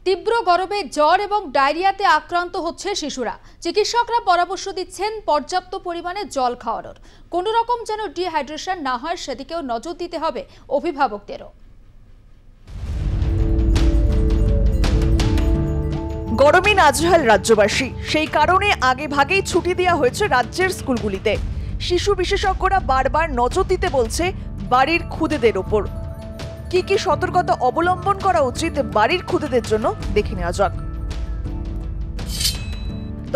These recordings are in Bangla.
তীব্র গরমে জ্বর এবং ডায়রিয়াতে আক্রান্ত হচ্ছে শিশুরা। চিকিৎসকরা পরামর্শ দিচ্ছেন পর্যাপ্ত পরিমাণে জল খাওয়ানোর। কোনো রকম যেন ডিহাইড্রেশন না হয় সেদিকেও নজর দিতে হবে অভিভাবকদেরও। গরমে নাজেহাল রাজ্যবাসী, সেই কারণে আগে ভাগেই ছুটি দেওয়া হয়েছে রাজ্যের স্কুলগুলিতে। শিশু বিশেষজ্ঞরা বারবার নজর দিতে বলছে বাড়ির খুদেদের ওপর। কি কি সতর্কতা অবলম্বন করা উচিত বাড়ির খুদেদের জন্য দেখে নেওয়া যাক।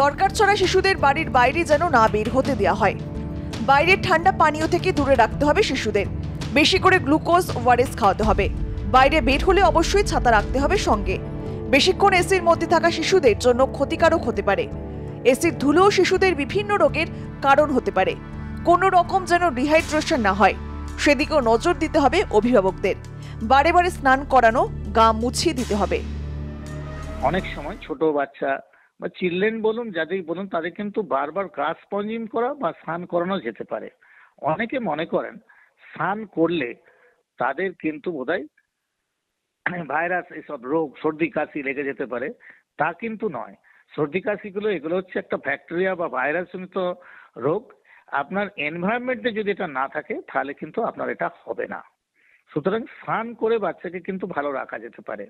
দরকার ছাড়া শিশুদের বাড়ির বাইরে যেন না বের হতে দেওয়া হয়। বাইরের ঠান্ডা পানীয় থেকে দূরে রাখতে হবে শিশুদের। বেশি করে গ্লুকোজ ওআরএস খাওয়াতে হবে। বাইরে বের হলে অবশ্যই ছাতা রাখতে হবে সঙ্গে। বেশিক্ষণ এসির মধ্যে থাকা শিশুদের জন্য ক্ষতিকারক হতে পারে। এসির ধুলো শিশুদের বিভিন্ন রোগের কারণ হতে পারে। কোনো রকম যেন ডিহাইড্রেশন না হয় সেদিকেও নজর দিতে হবে অভিভাবকদের। বারে বারে স্নান করানো, গা মুছিয়ে দিতে হবে। অনেক সময় ছোট বাচ্চা বা চিলড্রেন বলুন, যাদের বলুন, তাদের কিন্তু বারবার গা স্পঞ্জিং করা বা স্নান করানো যেতে পারে। অনেকে মনে করেন স্নান করলে তাদের কিন্তু বোধহয় ভাইরাস, এসব রোগ, সর্দি কাশি লেগে যেতে পারে। তা কিন্তু নয়। সর্দি কাশিগুলো এগুলো হচ্ছে একটা ব্যাকটেরিয়া বা ভাইরাসজনিত রোগ। আপনার এনভায়রনমেন্টে যদি এটা না থাকে তাহলে কিন্তু আপনার এটা হবে না। সুতরাং স্নান করে বাচ্চাকে কিন্তু ভালো রাখা যেতে পারে।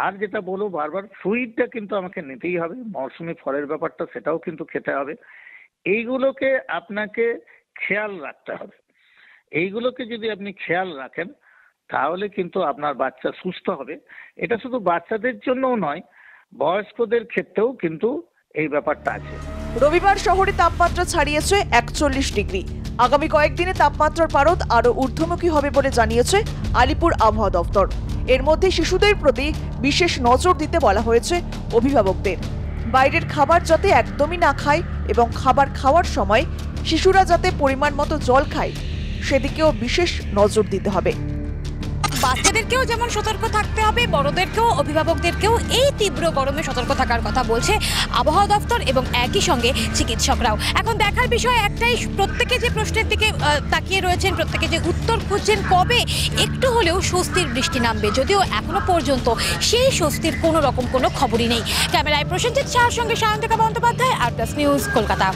আর যেটা বলবো বারবার, ফ্লুইডটা কিন্তু আমাকে নিতেই হবে। মৌসুমি ফলের ব্যাপারটা, সেটাও কিন্তু খেতে হবে। এইগুলোকে আপনাকে খেয়াল রাখতে হবে। এইগুলোকে যদি আপনি খেয়াল রাখেন তাহলে কিন্তু আপনার বাচ্চা সুস্থ হবে। এটা শুধু বাচ্চাদের জন্যও নয়, বয়স্কদের ক্ষেত্রেও কিন্তু এই ব্যাপারটা আছে। রবিবার শহরে তাপমাত্রা ছাড়িয়েছে 41 ডিগ্রি। আগামী কয়েকদিনে তাপমাত্রার পারদ আরো ঊর্ধ্বমুখী হবে বলে জানিয়েছে আলিপুর আবহাওয়া দফতর। এর মধ্যে শিশুদের প্রতি বিশেষ নজর দিতে বলা হয়েছে অভিভাবকদের। বাইরের খাবার যাতে একদমই না খায় এবং খাবার খাওয়ার সময় শিশুরা যাতে পরিমাণ মতো জল খায় সেদিকেও বিশেষ নজর দিতে হবে। বাচ্চাদেরকেও যেমন সতর্ক থাকতে হবে, বড়দেরকেও, অভিভাবকদেরকেও এই তীব্র গরমে সতর্ক থাকার কথা বলছে আবহাওয়া দফতর এবং একই সঙ্গে চিকিৎসকরাও। এখন দেখার বিষয় একটাই, প্রত্যেকে যে প্রশ্নের দিকে তাকিয়ে রয়েছেন, প্রত্যেকে যে উত্তর খুঁজছেন কবে একটু হলেও স্বস্তির বৃষ্টি নামবে, যদিও এখনো পর্যন্ত সেই স্বস্তির কোনো রকম কোনো খবরই নেই। ক্যামেরায় প্রসেনজিৎ শাহর সঙ্গে সায়ন্তিকা বন্দ্যোপাধ্যায়, আরপ্লাস নিউজ, কলকাতা।